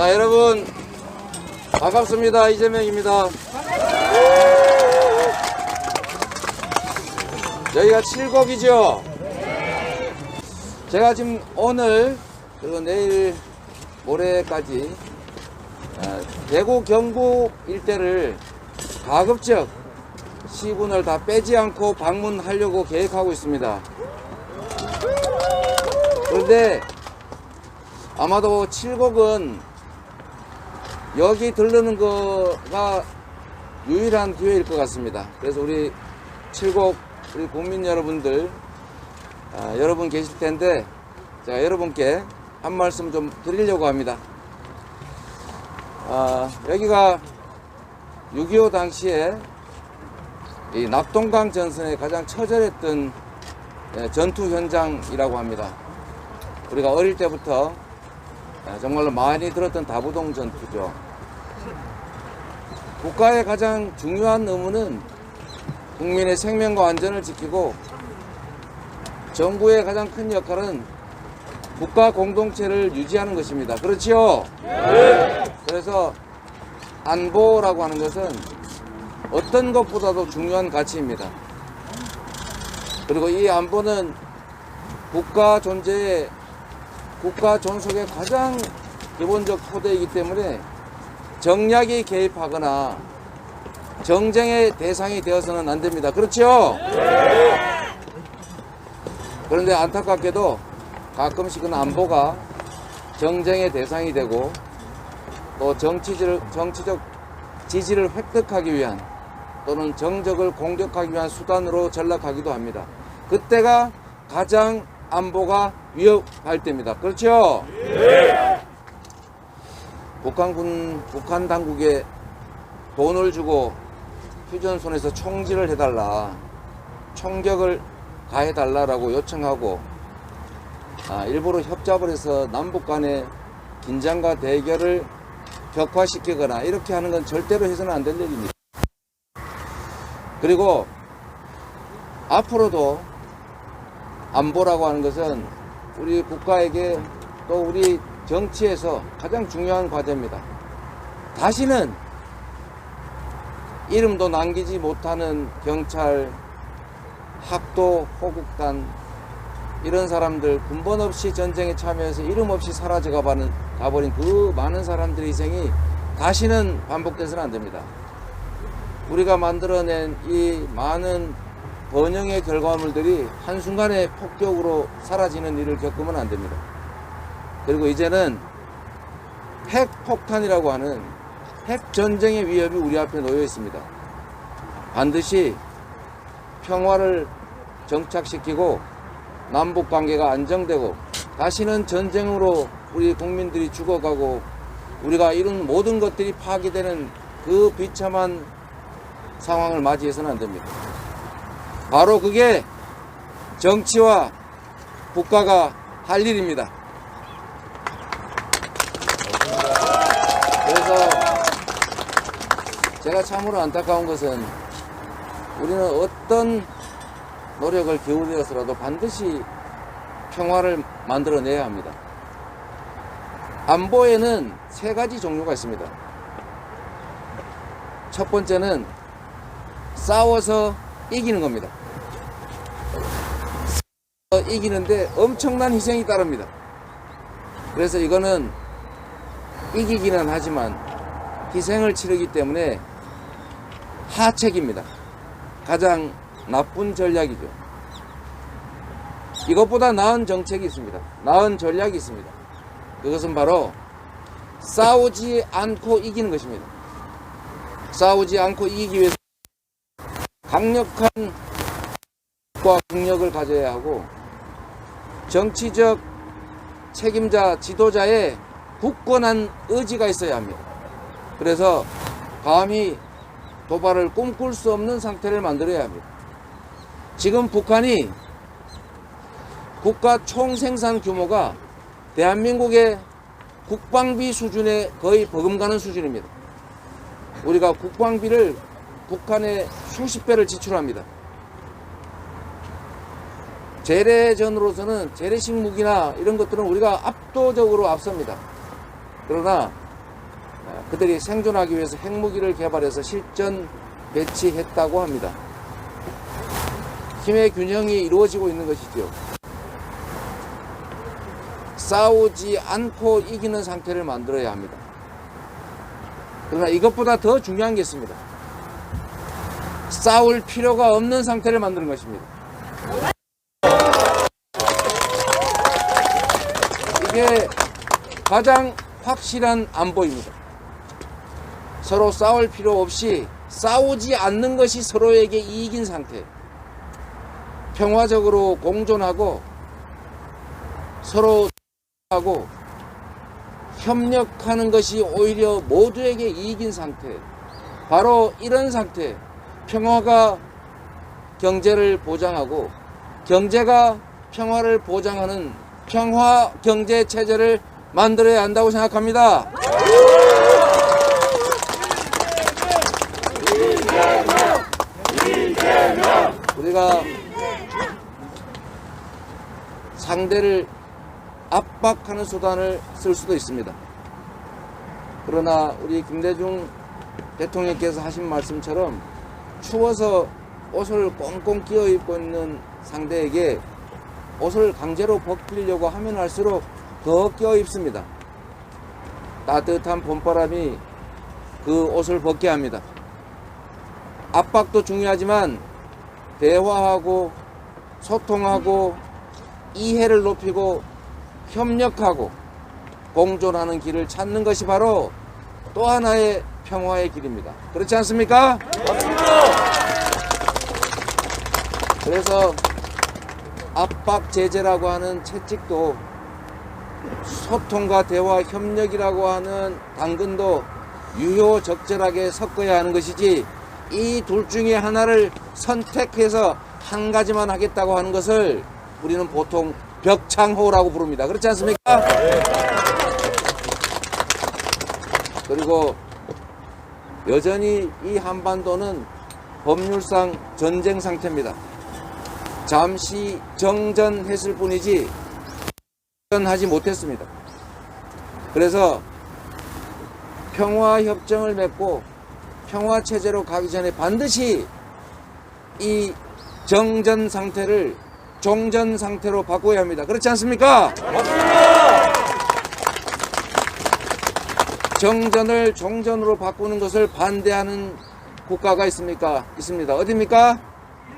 자, 여러분 반갑습니다. 이재명입니다. 여기가 칠곡이죠. 제가 지금 오늘 그리고 내일 모레까지 대구 경북 일대를 가급적 시군을 다 빼지 않고 방문하려고 계획하고 있습니다. 그런데 아마도 칠곡은 여기 들르는 거가 유일한 기회일 것 같습니다. 그래서 우리 칠곡 우리 국민 여러분들 여러분 계실 텐데 제가 여러분께 한 말씀 좀 드리려고 합니다. 여기가 6.25 당시에 이 낙동강 전선에 가장 처절했던 전투 현장이라고 합니다. 우리가 어릴 때부터 정말로 많이 들었던 다부동 전투죠. 국가의 가장 중요한 의무는 국민의 생명과 안전을 지키고, 정부의 가장 큰 역할은 국가 공동체를 유지하는 것입니다. 그렇지요? 네. 그래서 안보라고 하는 것은 어떤 것보다도 중요한 가치입니다. 그리고 이 안보는 국가 존재의, 국가 존속의 가장 기본적 토대이기 때문에 정략이 개입하거나 정쟁의 대상이 되어서는 안 됩니다. 그렇죠? 네. 그런데 안타깝게도 가끔씩은 안보가 정쟁의 대상이 되고 또 정치적 지지를 획득하기 위한 또는 정적을 공격하기 위한 수단으로 전락하기도 합니다. 그때가 가장 안보가 위협할 때입니다. 그렇죠? 네. 북한 당국에 돈을 주고 휴전선에서 총질을 해달라, 총격을 가해달라라고 요청하고 일부러 협잡을 해서 남북 간의 긴장과 대결을 격화시키거나 이렇게 하는 건 절대로 해서는 안 될 일입니다. 그리고 앞으로도 안보라고 하는 것은 우리 국가에게 또 우리 정치에서 가장 중요한 과제입니다. 다시는 이름도 남기지 못하는 경찰, 학도, 호국단 이런 사람들, 근본 없이 전쟁에 참여해서 이름 없이 사라져 가버린 그 많은 사람들의 희생이 다시는 반복돼서는 안 됩니다. 우리가 만들어낸 이 많은 번영의 결과물들이 한순간에 폭격으로 사라지는 일을 겪으면 안 됩니다. 그리고 이제는 핵폭탄이라고 하는 핵전쟁의 위협이 우리 앞에 놓여 있습니다. 반드시 평화를 정착시키고 남북관계가 안정되고 다시는 전쟁으로 우리 국민들이 죽어가고 우리가 이룬 모든 것들이 파괴되는 그 비참한 상황을 맞이해서는 안 됩니다. 바로 그게 정치와 국가가 할 일입니다. 그래서 제가 참으로 안타까운 것은 우리는 어떤 노력을 기울여서라도 반드시 평화를 만들어내야 합니다. 안보에는 세 가지 종류가 있습니다. 첫 번째는 싸워서 이기는 겁니다. 이기는데 엄청난 희생이 따릅니다. 그래서 이거는 이기기는 하지만 희생을 치르기 때문에 하책입니다. 가장 나쁜 전략이죠. 이것보다 나은 정책이 있습니다. 나은 전략이 있습니다. 그것은 바로 싸우지 않고 이기는 것입니다. 싸우지 않고 이기기 위해서 강력한 국력을 가져야 하고 정치적 책임자, 지도자의 굳건한 의지가 있어야 합니다. 그래서 감히 도발을 꿈꿀 수 없는 상태를 만들어야 합니다. 지금 북한이 국가 총생산 규모가 대한민국의 국방비 수준에 거의 버금가는 수준입니다. 우리가 국방비를 북한에 수십 배를 지출합니다. 재래전으로서는 재래식 무기나 이런 것들은 우리가 압도적으로 앞섭니다. 그러나 그들이 생존하기 위해서 핵무기를 개발해서 실전 배치했다고 합니다. 힘의 균형이 이루어지고 있는 것이죠. 싸우지 않고 이기는 상태를 만들어야 합니다. 그러나 이것보다 더 중요한 게 있습니다. 싸울 필요가 없는 상태를 만드는 것입니다. 이게 가장 확실한 안보입니다. 서로 싸울 필요 없이 싸우지 않는 것이 서로에게 이익인 상태. 평화적으로 공존하고 서로 하고 협력하는 것이 오히려 모두에게 이익인 상태. 바로 이런 상태. 평화가 경제를 보장하고 경제가 평화를 보장하는 평화 경제 체제를 만들어야 한다고 생각합니다. 우리가 상대를 압박하는 수단을 쓸 수도 있습니다. 그러나 우리 김대중 대통령께서 하신 말씀처럼 추워서 옷을 꽁꽁 끼어 입고 있는 상대에게 옷을 강제로 벗기려고 하면 할수록 더 끼어 입습니다. 따뜻한 봄바람이 그 옷을 벗게 합니다. 압박도 중요하지만 대화하고 소통하고 이해를 높이고 협력하고 공존하는 길을 찾는 것이 바로 또 하나의 평화의 길입니다. 그렇지 않습니까? 맞습니다. 그래서 압박 제재라고 하는 채찍도 소통과 대화 협력이라고 하는 당근도 유효적절하게 섞어야 하는 것이지, 이 둘 중에 하나를 선택해서 한 가지만 하겠다고 하는 것을 우리는 보통 벽창호라고 부릅니다. 그렇지 않습니까? 그리고 여전히 이 한반도는 법률상 전쟁 상태입니다. 잠시 정전했을 뿐이지 정전하지 못했습니다. 그래서 평화협정을 맺고 평화체제로 가기 전에 반드시 이 정전 상태를 종전 상태로 바꿔야 합니다. 그렇지 않습니까? 맞습니다. 정전을 종전으로 바꾸는 것을 반대하는 국가가 있습니까? 있습니다. 어디입니까?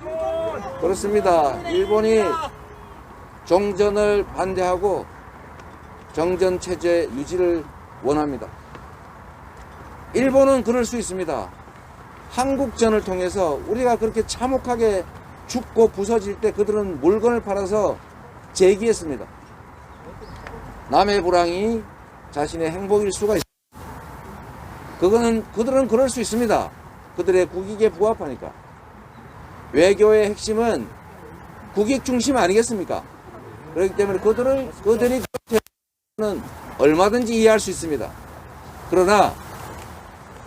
일본. 그렇습니다. 일본이 종전을 반대하고 정전 체제 유지를 원합니다. 일본은 그럴 수 있습니다. 한국전을 통해서 우리가 그렇게 참혹하게 죽고 부서질 때 그들은 물건을 팔아서 제기했습니다. 남의 불황이 자신의 행복일 수가 있습니다. 그들은 그럴 수 있습니다. 그들의 국익에 부합하니까. 외교의 핵심은 국익 중심 아니겠습니까? 그렇기 때문에 그들이 그렇게는 얼마든지 이해할 수 있습니다. 그러나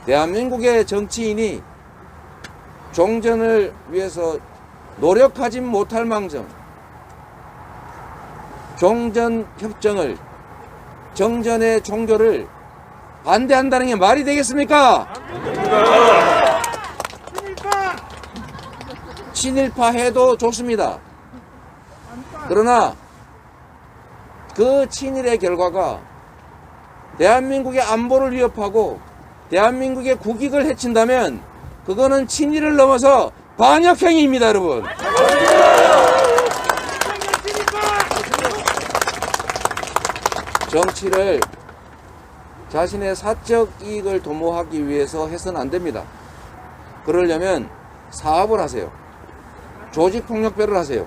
대한민국의 정치인이 종전을 위해서 노력하지 못할 망정 종전협정을, 정전의 종교를 반대한다는 게 말이 되겠습니까? 친일파 해도 좋습니다. 그러나 그 친일의 결과가 대한민국의 안보를 위협하고 대한민국의 국익을 해친다면 그거는 친일을 넘어서 반역행위입니다, 여러분. 정치를 자신의 사적 이익을 도모하기 위해서 해서는 안 됩니다. 그러려면 사업을 하세요. 조직폭력배를 하세요.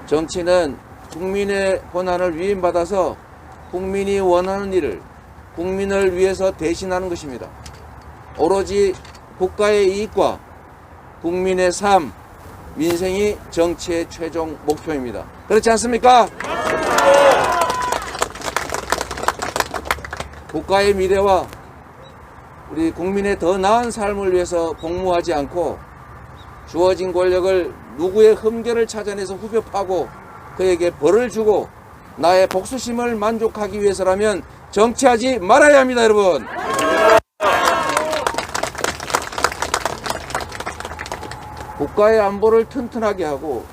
정치는 국민의 권한을 위임받아서 국민이 원하는 일을 국민을 위해서 대신하는 것입니다. 오로지 국가의 이익과 국민의 삶, 민생이 정치의 최종 목표입니다. 그렇지 않습니까? 국가의 미래와 우리 국민의 더 나은 삶을 위해서 복무하지 않고 주어진 권력을 누구의 흠결을 찾아내서 후벼파고 그에게 벌을 주고 나의 복수심을 만족하기 위해서라면 정치하지 말아야 합니다, 여러분. 국가의 안보를 튼튼하게 하고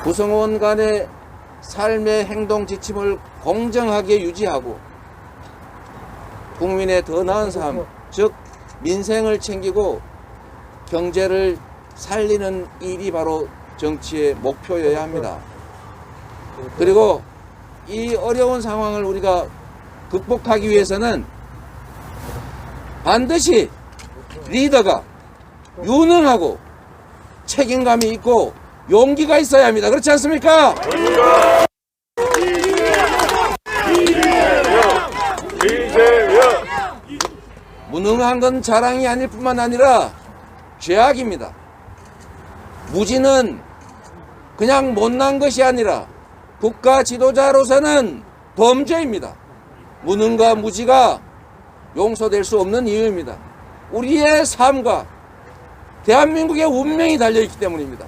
구성원 간의 삶의 행동 지침을 공정하게 유지하고 국민의 더 나은 삶, 즉 민생을 챙기고 경제를 살리는 일이 바로 정치의 목표여야 합니다. 그리고 이 어려운 상황을 우리가 극복하기 위해서는 반드시 리더가 유능하고 책임감이 있고 용기가 있어야 합니다. 그렇지 않습니까? 무능한 건 자랑이 아닐 뿐만 아니라 죄악입니다. 무지는 그냥 못난 것이 아니라 국가 지도자로서는 범죄입니다. 무능과 무지가 용서될 수 없는 이유입니다. 우리의 삶과 대한민국의 운명이 달려있기 때문입니다.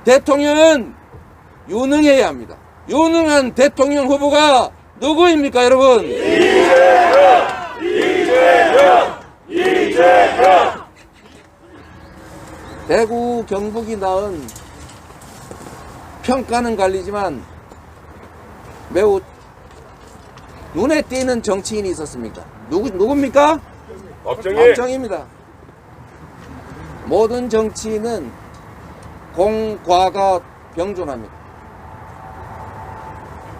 대통령은 유능해야 합니다. 유능한 대통령 후보가 누구입니까, 여러분? 이재명! 대구, 경북이 낳은 평가는 갈리지만 매우 눈에 띄는 정치인이 있었습니까? 누굽니까? 박정희입니다. 모든 정치인은 공과가 병존합니다.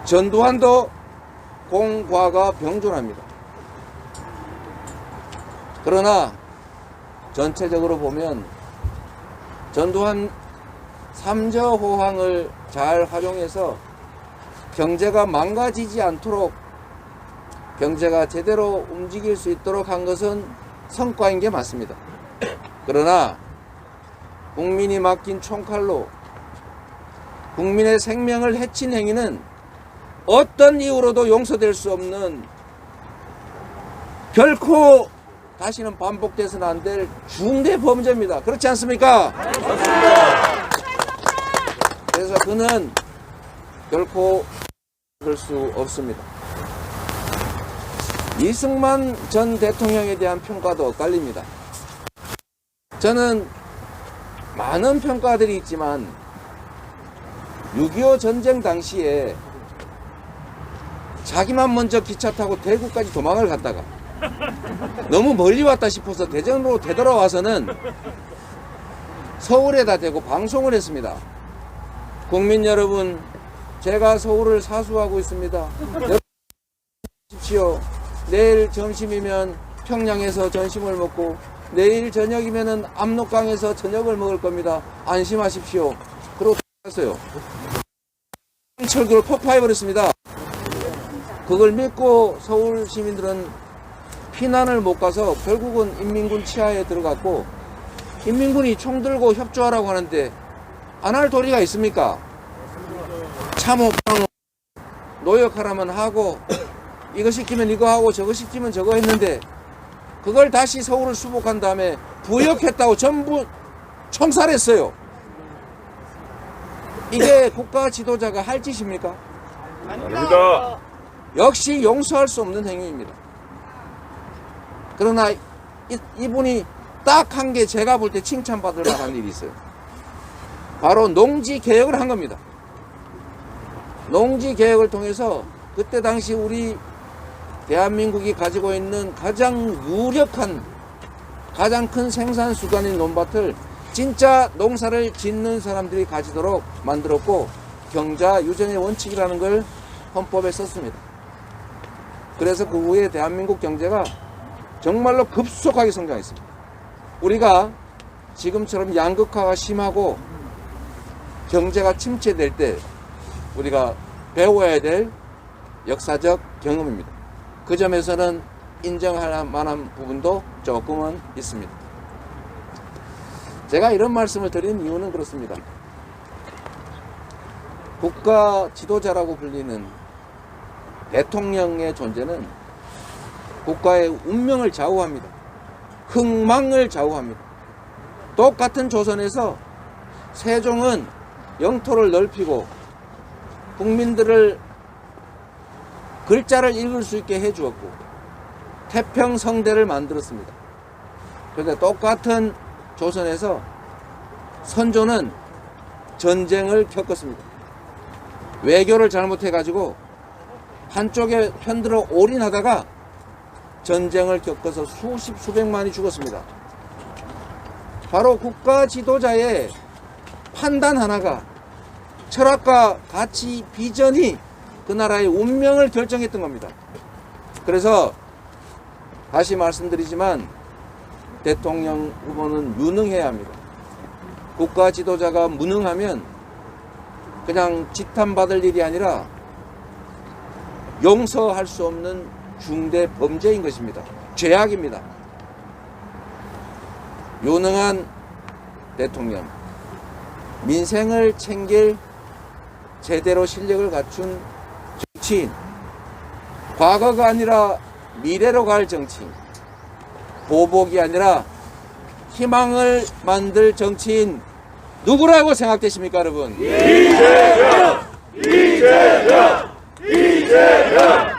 전두환도 공과가 병존합니다. 그러나 전체적으로 보면 전두환 삼저호황을 잘 활용해서 경제가 망가지지 않도록 경제가 제대로 움직일 수 있도록 한 것은 성과인 게 맞습니다. 그러나 국민이 맡긴 총칼로 국민의 생명을 해친 행위는 어떤 이유로도 용서될 수 없는 결코 다시는 반복돼서는 안 될 중대 범죄입니다. 그렇지 않습니까? 그래서 그는 결코 그럴 수 없습니다. 이승만 전 대통령에 대한 평가도 엇갈립니다. 저는 많은 평가들이 있지만 6.25 전쟁 당시에 자기만 먼저 기차 타고 대구까지 도망을 갔다가 너무 멀리 왔다 싶어서 대전으로 되돌아와서는 서울에다 대고 방송을 했습니다. 국민 여러분, 제가 서울을 사수하고 있습니다. 여러분, 내일 점심이면 평양에서 점심을 먹고 내일 저녁이면은 압록강에서 저녁을 먹을 겁니다. 안심하십시오. 그러고 갔어요. 철교를 폭파해버렸습니다. 그걸 믿고 서울 시민들은 피난을 못 가서 결국은 인민군 치하에 들어갔고, 인민군이 총 들고 협조하라고 하는데 안 할 도리가 있습니까? 참호방 노역하라면 하고 이거 시키면 이거 하고 저거 시키면 저거 했는데 그걸 다시 서울을 수복한 다음에 부역했다고 전부 총살했어요. 이게 국가 지도자가 할 짓입니까? 아닙니다. 역시 용서할 수 없는 행위입니다. 그러나 이분이 딱 한 게 제가 볼 때 칭찬받을 만한 일이 있어요. 바로 농지 개혁을 한 겁니다. 농지 개혁을 통해서 그때 당시 우리 대한민국이 가지고 있는 가장 유력한 가장 큰 생산 수단인 논밭을 진짜 농사를 짓는 사람들이 가지도록 만들었고, 경자 유전의 원칙이라는 걸 헌법에 썼습니다. 그래서 그 후에 대한민국 경제가 정말로 급속하게 성장했습니다. 우리가 지금처럼 양극화가 심하고 경제가 침체될 때 우리가 배워야 될 역사적 경험입니다. 그 점에서는 인정할 만한 부분도 조금은 있습니다. 제가 이런 말씀을 드린 이유는 그렇습니다. 국가 지도자라고 불리는 대통령의 존재는 국가의 운명을 좌우합니다. 흥망을 좌우합니다. 똑같은 조선에서 세종은 영토를 넓히고 국민들을 글자를 읽을 수 있게 해주었고 태평성대를 만들었습니다. 그런데 똑같은 조선에서 선조는 전쟁을 겪었습니다. 외교를 잘못해가지고 한쪽에 편들어 올인하다가 전쟁을 겪어서 수백만이 죽었습니다. 바로 국가 지도자의 판단 하나가, 철학과 가치, 비전이 그 나라의 운명을 결정했던 겁니다. 그래서 다시 말씀드리지만 대통령 후보는 유능해야 합니다. 국가 지도자가 무능하면 그냥 지탄받을 일이 아니라 용서할 수 없는 중대 범죄인 것입니다. 죄악입니다. 유능한 대통령, 민생을 챙길 제대로 실력을 갖춘 정치인, 과거가 아니라 미래로 갈 정치인, 보복이 아니라 희망을 만들 정치인, 누구라고 생각되십니까, 여러분? 이재명! 이재명! 이재명!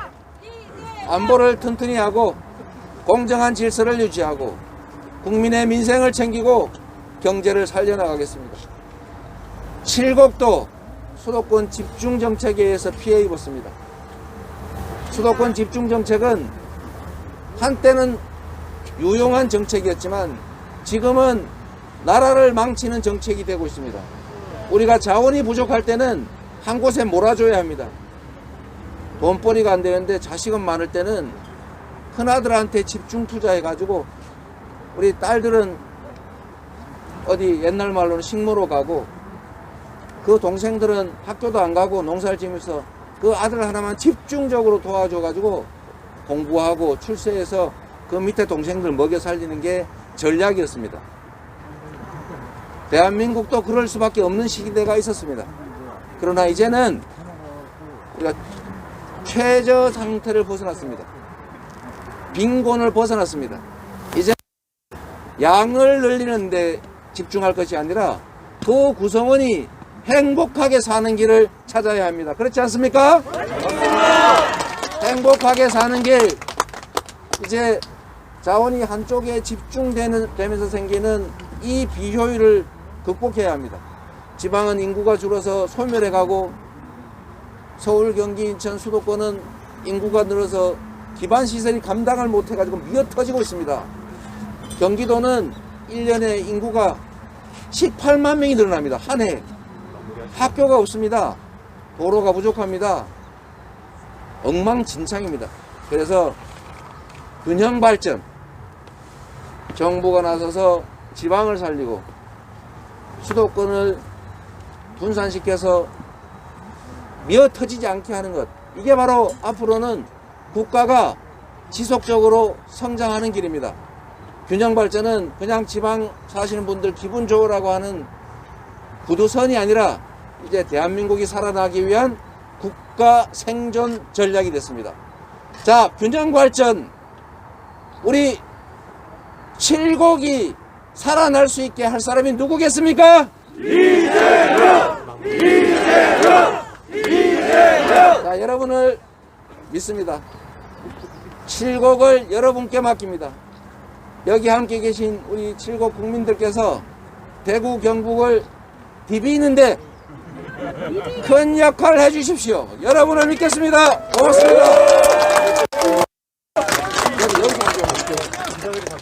안보를 튼튼히 하고 공정한 질서를 유지하고 국민의 민생을 챙기고 경제를 살려나가겠습니다. 칠곡도 수도권 집중 정책에 의해서 피해 입었습니다. 수도권 집중 정책은 한때는 유용한 정책이었지만 지금은 나라를 망치는 정책이 되고 있습니다. 우리가 자원이 부족할 때는 한 곳에 몰아줘야 합니다. 돈벌이가 안 되는데 자식은 많을 때는 큰아들한테 집중 투자해가지고 우리 딸들은 어디 옛날 말로는 식모로 가고 그 동생들은 학교도 안 가고 농사를 지면서 그 아들 하나만 집중적으로 도와줘가지고 공부하고 출세해서 그 밑에 동생들 먹여 살리는 게 전략이었습니다. 대한민국도 그럴 수밖에 없는 시기대가 있었습니다. 그러나 이제는 우리가 최저 상태를 벗어났습니다. 빈곤을 벗어났습니다. 이제 양을 늘리는 데 집중할 것이 아니라 그 구성원이 행복하게 사는 길을 찾아야 합니다. 그렇지 않습니까? 행복하게 사는 길, 이제 자원이 한쪽에 집중되면서 생기는 이 비효율을 극복해야 합니다. 지방은 인구가 줄어서 소멸해가고 서울, 경기, 인천, 수도권은 인구가 늘어서 기반시설이 감당을 못해가지고 미어터지고 있습니다. 경기도는 1년에 인구가 18만 명이 늘어납니다. 한 해. 학교가 없습니다. 도로가 부족합니다. 엉망진창입니다. 그래서 균형발전, 정부가 나서서 지방을 살리고 수도권을 분산시켜서 미어터지지 않게 하는 것, 이게 바로 앞으로는 국가가 지속적으로 성장하는 길입니다. 균형발전은 그냥 지방 사시는 분들 기분 좋으라고 하는 구두선이 아니라 이제 대한민국이 살아나기 위한 국가 생존 전략이 됐습니다. 자, 균형발전, 우리 칠곡이 살아날 수 있게 할 사람이 누구겠습니까? 이재명! 이재명! 이재명! 자, 여러분을 믿습니다. 칠곡을 여러분께 맡깁니다. 여기 함께 계신 우리 칠곡 국민들께서 대구 경북을 디비는데 큰 역할을 해주십시오. 여러분을 믿겠습니다. 고맙습니다. 여기서